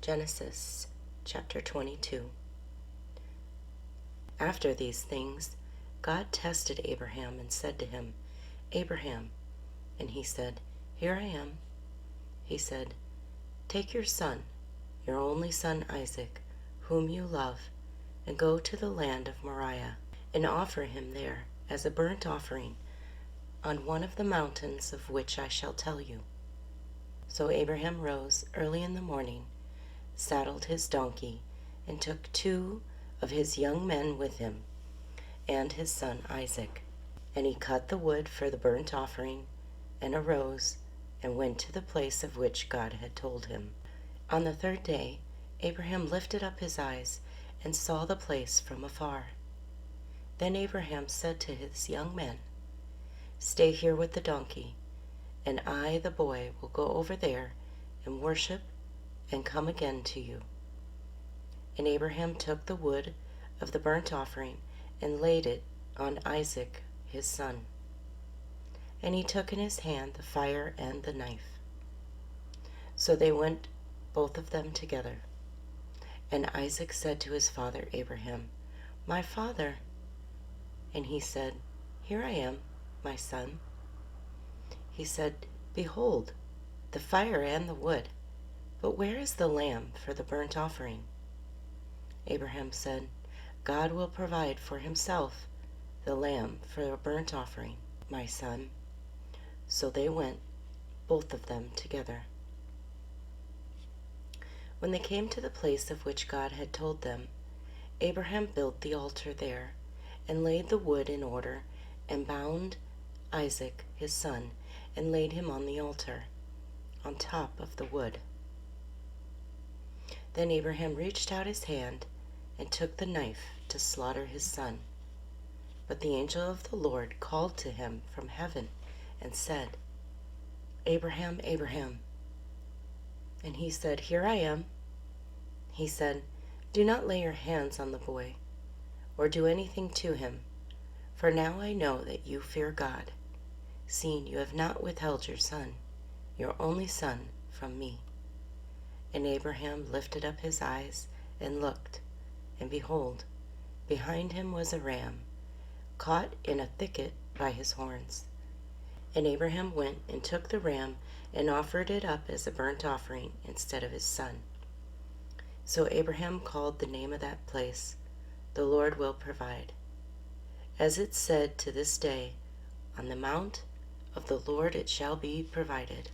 Genesis chapter 22. After these things, God tested Abraham and said to him, Abraham. And he said, Here I am. He said, Take your son, your only son Isaac, whom you love, and go to the land of Moriah, and offer him there as a burnt offering on one of the mountains of which I shall tell you. So Abraham rose early in the morning, saddled his donkey, and took 2 of his young men with him, and his son Isaac. And he cut the wood for the burnt offering, and arose, and went to the place of which God had told him. On the 3rd day, Abraham lifted up his eyes, and saw the place from afar. Then Abraham said to his young men, Stay here with the donkey, and I, the boy, will go over there and worship and come again to you. And Abraham took the wood of the burnt offering and laid it on Isaac his son. And he took in his hand the fire and the knife. So they went both of them together. And Isaac said to his father Abraham, My father. And he said, Here I am, my son. He said, Behold, the fire and the wood, but where is the lamb for the burnt offering? Abraham said, God will provide for himself the lamb for a burnt offering, my son. So they went, both of them together. When they came to the place of which God had told them, Abraham built the altar there, and laid the wood in order, and bound Isaac his son, and laid him on the altar, on top of the wood. Then Abraham reached out his hand, and took the knife to slaughter his son. But the angel of the Lord called to him from heaven, and said, Abraham, Abraham. And he said, Here I am. He said, Do not lay your hands on the boy, or do anything to him, for now I know that you fear God, seeing you have not withheld your son, your only son, from me. And Abraham lifted up his eyes and looked, and behold, behind him was a ram, caught in a thicket by his horns. And Abraham went and took the ram and offered it up as a burnt offering instead of his son. So Abraham called the name of that place, The Lord will provide. As it said to this day, On the mount of the Lord it shall be provided.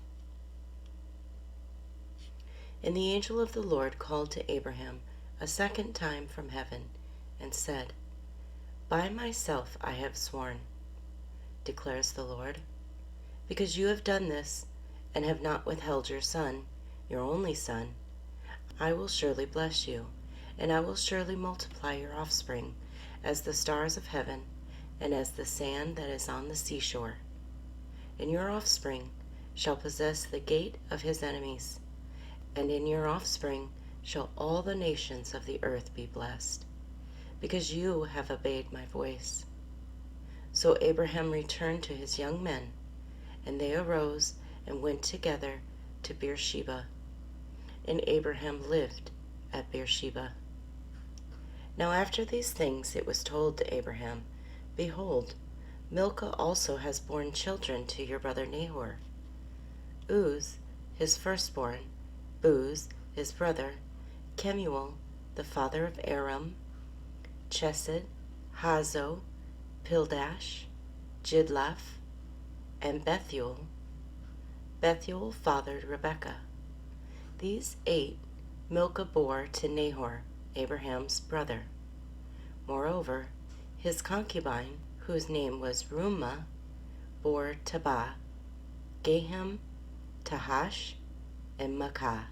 And the angel of the Lord called to Abraham a second time from heaven, and said, By myself I have sworn, declares the Lord, because you have done this, and have not withheld your son, your only son, I will surely bless you, and I will surely multiply your offspring as the stars of heaven, and as the sand that is on the seashore. And your offspring shall possess the gate of his enemies, and in your offspring shall all the nations of the earth be blessed, because you have obeyed my voice. So Abraham returned to his young men, and they arose and went together to Beersheba. And Abraham lived at Beersheba. Now after these things it was told to Abraham, Behold, Milcah also has borne children to your brother Nahor. Uz, his firstborn, Buz, his brother, Kemuel, the father of Aram, Chesed, Hazo, Pildash, Jidlaph, and Bethuel. Bethuel fathered Rebekah. These 8 Milcah bore to Nahor, Abraham's brother. Moreover, his concubine, whose name was Reumah, bore Tabah, Gaham, Tahash, and Maachah.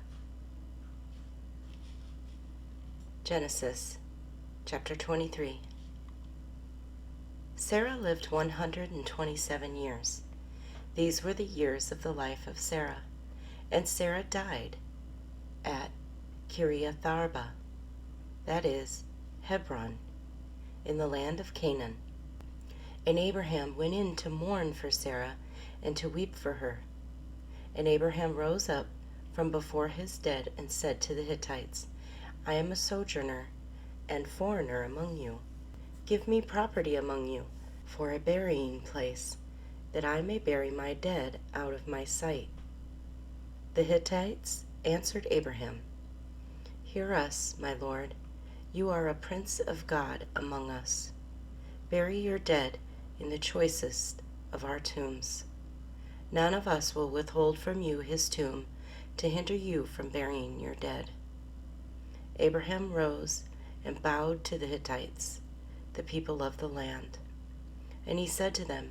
Genesis chapter 23. Sarah lived 127 years. These were the years of the life of Sarah, and Sarah died at Kiriath-arba, that is, Hebron, in the land of Canaan. And Abraham went in to mourn for Sarah and to weep for her. And Abraham rose up from before his dead and said to the Hittites, I am a sojourner and foreigner among you. Give me property among you for a burying place, that I may bury my dead out of my sight. The Hittites answered Abraham, Hear us, my lord. You are a prince of God among us. Bury your dead in the choicest of our tombs. None of us will withhold from you his tomb to hinder you from burying your dead. Abraham rose and bowed to the Hittites, the people of the land. And he said to them,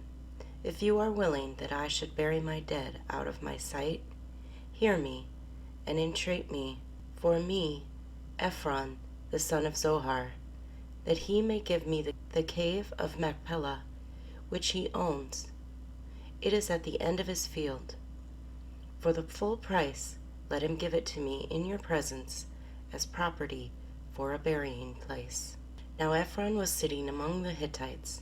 If you are willing that I should bury my dead out of my sight, hear me and entreat me for me, Ephron, the son of Zohar, that he may give me the cave of Machpelah, which he owns. It is at the end of his field. For the full price, let him give it to me in your presence as property for a burying place. Now Ephron was sitting among the Hittites,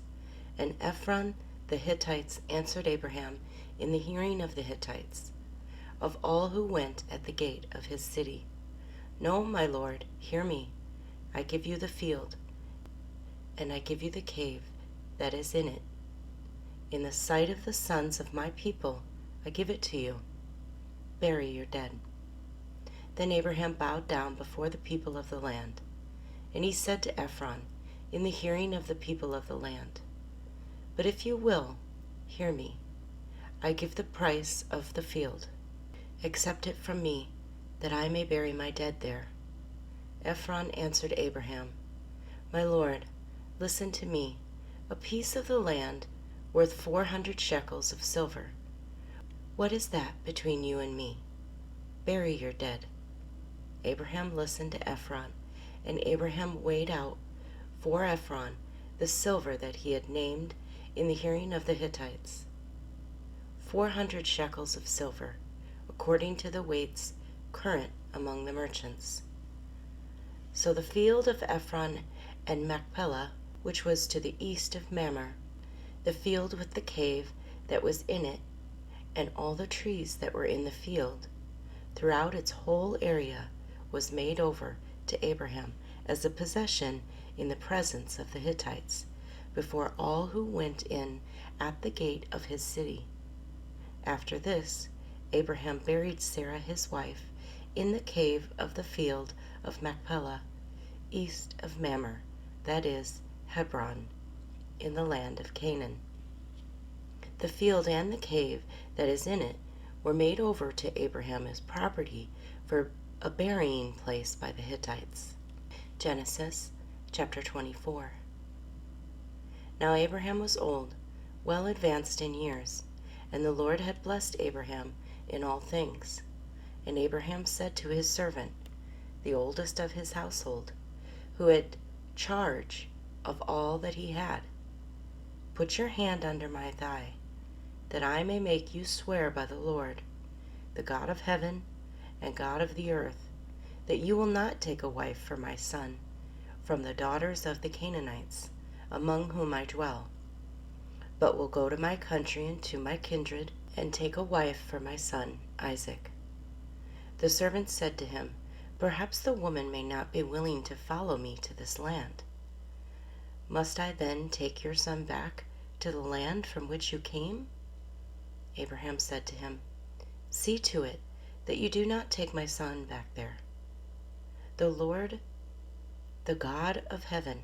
and Ephron the Hittites answered Abraham in the hearing of the Hittites, of all who went at the gate of his city, No, my lord, hear me. I give you the field, and I give you the cave that is in it. In the sight of the sons of my people, I give it to you. Bury your dead. Then Abraham bowed down before the people of the land, and he said to Ephron, in the hearing of the people of the land, But if you will, hear me. I give the price of the field. Accept it from me, that I may bury my dead there. Ephron answered Abraham, My lord, listen to me. A piece of the land worth 400 shekels of silver. What is that between you and me? Bury your dead. Abraham listened to Ephron, and Abraham weighed out for Ephron the silver that he had named in the hearing of the Hittites. 400 shekels of silver, according to the weights current among the merchants. So the field of Ephron and Machpelah, which was to the east of Mamre, the field with the cave that was in it, and all the trees that were in the field, throughout its whole area, was made over to Abraham as a possession in the presence of the Hittites, before all who went in at the gate of his city. After this, Abraham buried Sarah his wife in the cave of the field of Machpelah, east of Mamre, that is, Hebron, in the land of Canaan. The field and the cave that is in it were made over to Abraham as property for a burying place by the Hittites. Genesis chapter 24. Now Abraham was old, well advanced in years, and the Lord had blessed Abraham in all things. And Abraham said to his servant, the oldest of his household, who had charge of all that he had, Put your hand under my thigh, that I may make you swear by the Lord, the God of heaven and God of the earth, that you will not take a wife for my son from the daughters of the Canaanites, among whom I dwell, but will go to my country and to my kindred, and take a wife for my son Isaac. The servant said to him, Perhaps the woman may not be willing to follow me to this land. Must I then take your son back to the land from which you came? Abraham said to him, See to it that you do not take my son back there. The Lord, the God of heaven,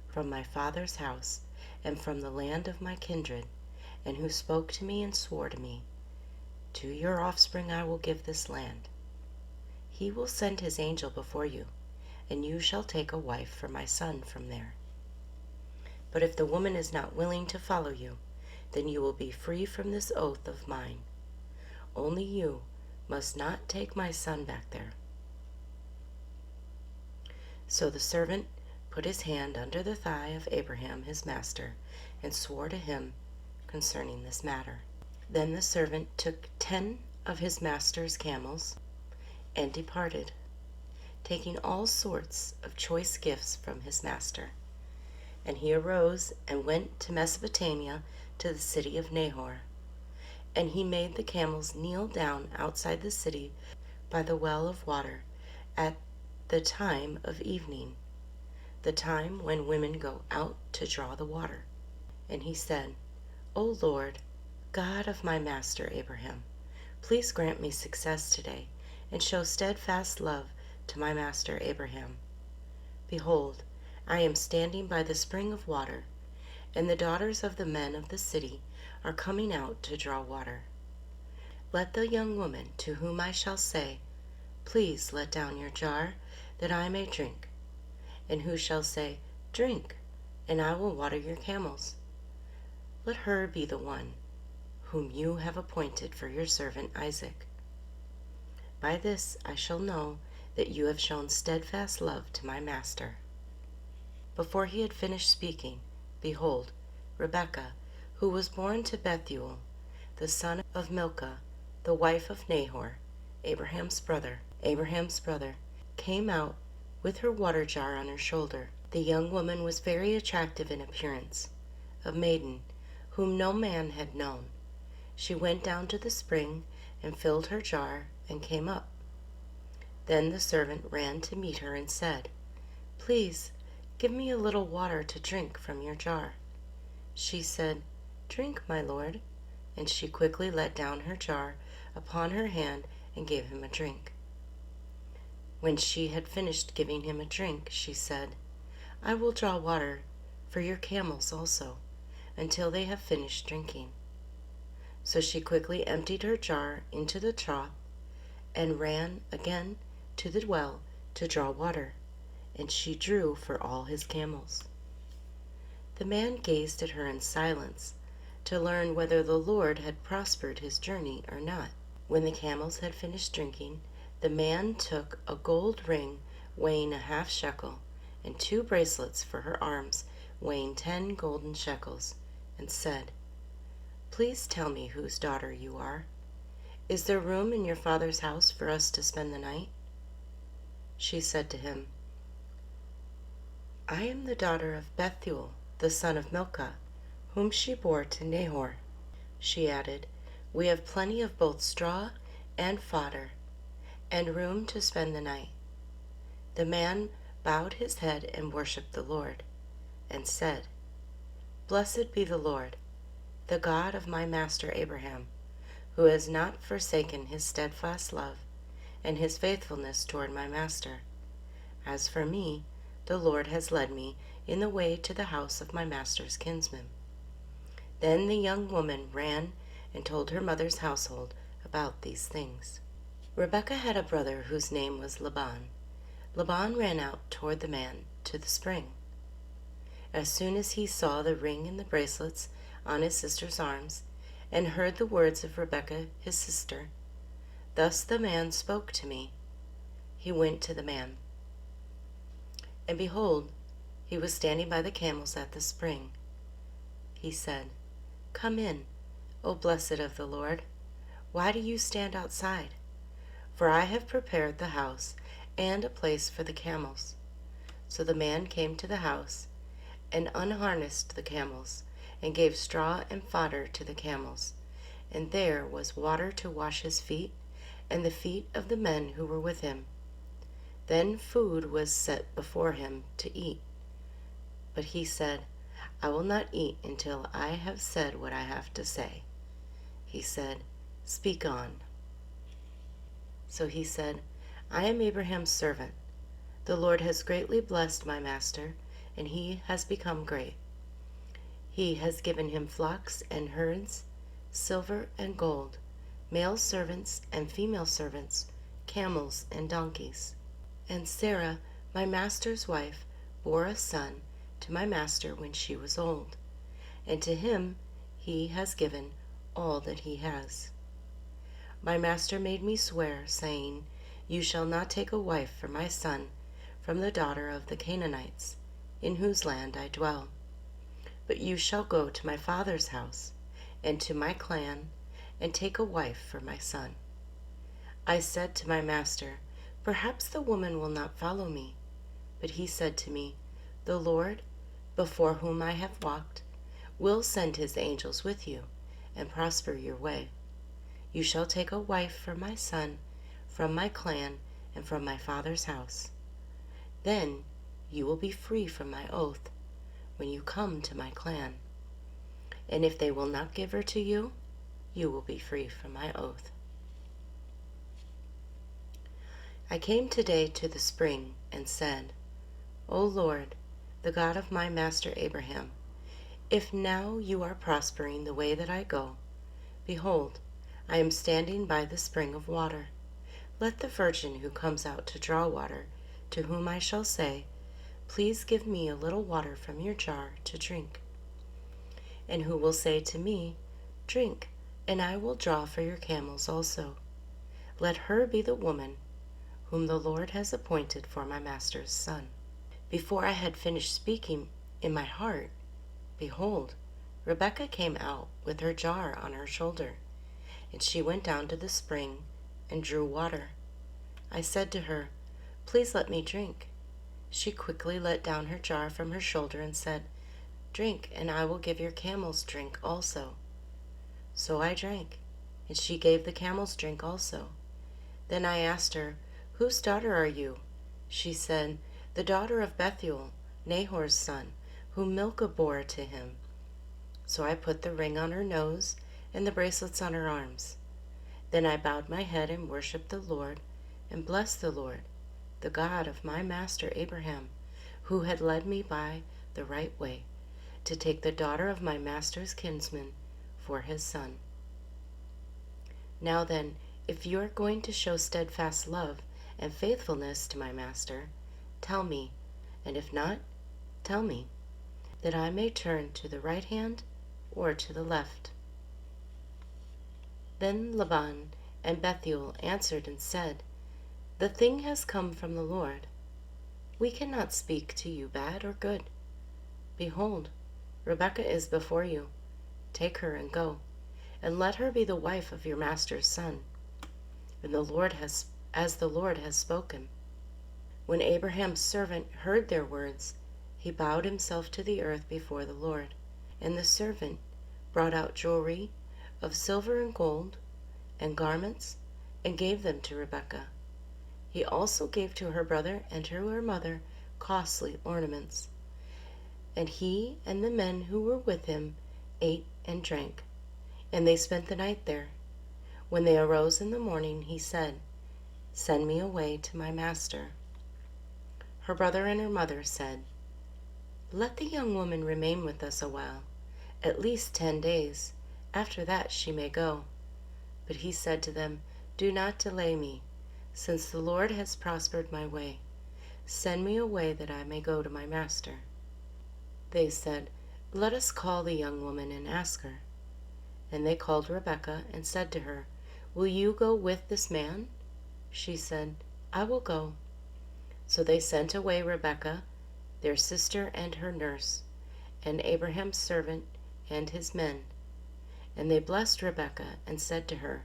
from my father's house and from the land of my kindred, and who spoke to me and swore to me, To your offspring I will give this land. He will send his angel before you, and you shall take a wife for my son from there. But if the woman is not willing to follow you, then you will be free from this oath of mine. Only you must not take my son back there. So the servant put his hand under the thigh of Abraham his master, and swore to him concerning this matter. Then the servant took 10 of his master's camels, and departed, taking all sorts of choice gifts from his master. And he arose and went to Mesopotamia, to the city of Nahor. And he made the camels kneel down outside the city by the well of water at the time of evening, the time when women go out to draw the water. And he said, O Lord, God of my master Abraham, please grant me success today, and show steadfast love to my master Abraham. Behold, I am standing by the spring of water, and the daughters of the men of the city are coming out to draw water. Let the young woman to whom I shall say, Please let down your jar, that I may drink, and who shall say, Drink, and I will water your camels. Let her be the one whom you have appointed for your servant Isaac. By this I shall know that you have shown steadfast love to my master. Before he had finished speaking, behold, Rebekah, who was born to Bethuel, the son of Milcah, the wife of Nahor, Abraham's brother, came out with her water jar on her shoulder. The young woman was very attractive in appearance, a maiden whom no man had known. She went down to the spring and filled her jar and came up. Then the servant ran to meet her and said, Please, give me a little water to drink from your jar. She said, Drink, my lord, and she quickly let down her jar upon her hand and gave him a drink. When she had finished giving him a drink, she said, I will draw water for your camels also, until they have finished drinking. So she quickly emptied her jar into the trough and ran again to the well to draw water, and she drew for all his camels. The man gazed at her in silence to learn whether the Lord had prospered his journey or not. When the camels had finished drinking, the man took a gold ring weighing a half shekel and 2 bracelets for her arms weighing 10 golden shekels, and said, Please tell me whose daughter you are. Is there room in your father's house for us to spend the night? She said to him, I am the daughter of Bethuel, the son of Milcah, whom she bore to Nahor. She added, We have plenty of both straw and fodder, and room to spend the night. The man bowed his head and worshipped the Lord, and said, Blessed be the Lord, the God of my master Abraham, who has not forsaken his steadfast love and his faithfulness toward my master. As for me, the Lord has led me in the way to the house of my master's kinsman. Then the young woman ran and told her mother's household about these things. Rebekah had a brother whose name was Laban. Laban ran out toward the man to the spring. As soon as he saw the ring and the bracelets on his sister's arms, and heard the words of Rebekah his sister, Thus the man spoke to me, he went to the man. And behold, he was standing by the camels at the spring. He said, Come in, O blessed of the Lord. Why do you stand outside? For I have prepared the house and a place for the camels. So the man came to the house and unharnessed the camels, and gave straw and fodder to the camels. And there was water to wash his feet and the feet of the men who were with him. Then food was set before him to eat. But he said, I will not eat until I have said what I have to say. He said, Speak on. So he said, I am Abraham's servant. The Lord has greatly blessed my master, and he has become great. He has given him flocks and herds, silver and gold, male servants and female servants, camels and donkeys. And Sarah, my master's wife, bore a son to my master when she was old, and to him he has given all that he has. My master made me swear, saying, You shall not take a wife for my son from the daughter of the Canaanites, in whose land I dwell. But you shall go to my father's house and to my clan, and take a wife for my son. I said to my master, Perhaps the woman will not follow me. But he said to me, The Lord, before whom I have walked, will send his angels with you, and prosper your way. You shall take a wife for my son from my clan and from my father's house. Then you will be free from my oath when you come to my clan. And if they will not give her to you, you will be free from my oath. I came today to the spring and said, O Lord, the God of my master Abraham, if now you are prospering the way that I go, behold, I am standing by the spring of water. Let the virgin who comes out to draw water, to whom I shall say, Please give me a little water from your jar to drink. And who will say to me, Drink, and I will draw for your camels also. Let her be the woman whom the Lord has appointed for my master's son. Before I had finished speaking in my heart, behold, Rebekah came out with her jar on her shoulder, and she went down to the spring and drew water. I said to her, Please let me drink. She quickly let down her jar from her shoulder and said, Drink, and I will give your camels drink also. So I drank, and she gave the camels drink also. Then I asked her, Whose daughter are you? She said, The daughter of Bethuel, Nahor's son, whom Milcah bore to him. So I put the ring on her nose and the bracelets on her arms. Then I bowed my head and worshipped the Lord, and blessed the Lord, the God of my master Abraham, who had led me by the right way, to take the daughter of my master's kinsman for his son. Now then, if you are going to show steadfast love and faithfulness to my master, tell me, and if not, tell me, that I may turn to the right hand or to the left. Then Laban and Bethuel answered and said, The thing has come from the Lord. We cannot speak to you bad or good. Behold, Rebekah is before you. Take her and go, and let her be the wife of your master's son. And as the Lord has spoken. When Abraham's servant heard their words, he bowed himself to the earth before the Lord. And the servant brought out jewelry of silver and gold, and garments, and gave them to Rebekah. He also gave to her brother and to her mother costly ornaments. And he and the men who were with him ate and drank, and they spent the night there. When they arose in the morning, he said, Send me away to my master. Her brother and her mother said, Let the young woman remain with us a while, at least 10 days. After that she may go. But he said to them, Do not delay me, since the Lord has prospered my way. Send me away that I may go to my master. They said, Let us call the young woman and ask her. And they called Rebekah and said to her, Will you go with this man? She said, I will go. So they sent away Rebekah, their sister and her nurse, and Abraham's servant and his men. And they blessed Rebekah and said to her,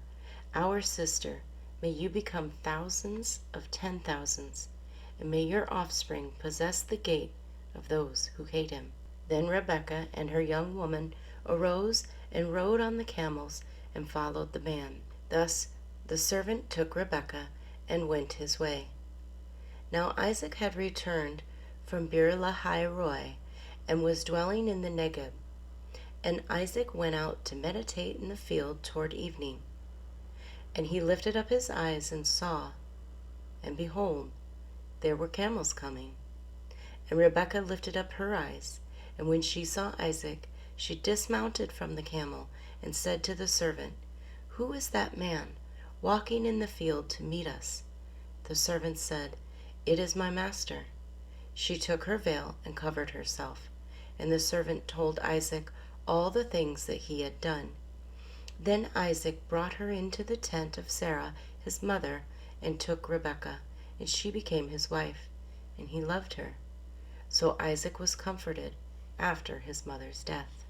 Our sister, may you become thousands of 10,000s, and may your offspring possess the gate of those who hate him. Then Rebekah and her young woman arose and rode on the camels and followed the man. Thus the servant took Rebekah and went his way. Now Isaac had returned from Beer-lahai-roi and was dwelling in the Negeb. And Isaac went out to meditate in the field toward evening. And he lifted up his eyes and saw, and behold, there were camels coming. And Rebekah lifted up her eyes, and when she saw Isaac, she dismounted from the camel and said to the servant, Who is that man walking in the field to meet us? The servant said, It is my master. She took her veil and covered herself, and the servant told Isaac all the things that he had done. Then Isaac brought her into the tent of Sarah, his mother, and took Rebekah, and she became his wife, and he loved her. So Isaac was comforted after his mother's death.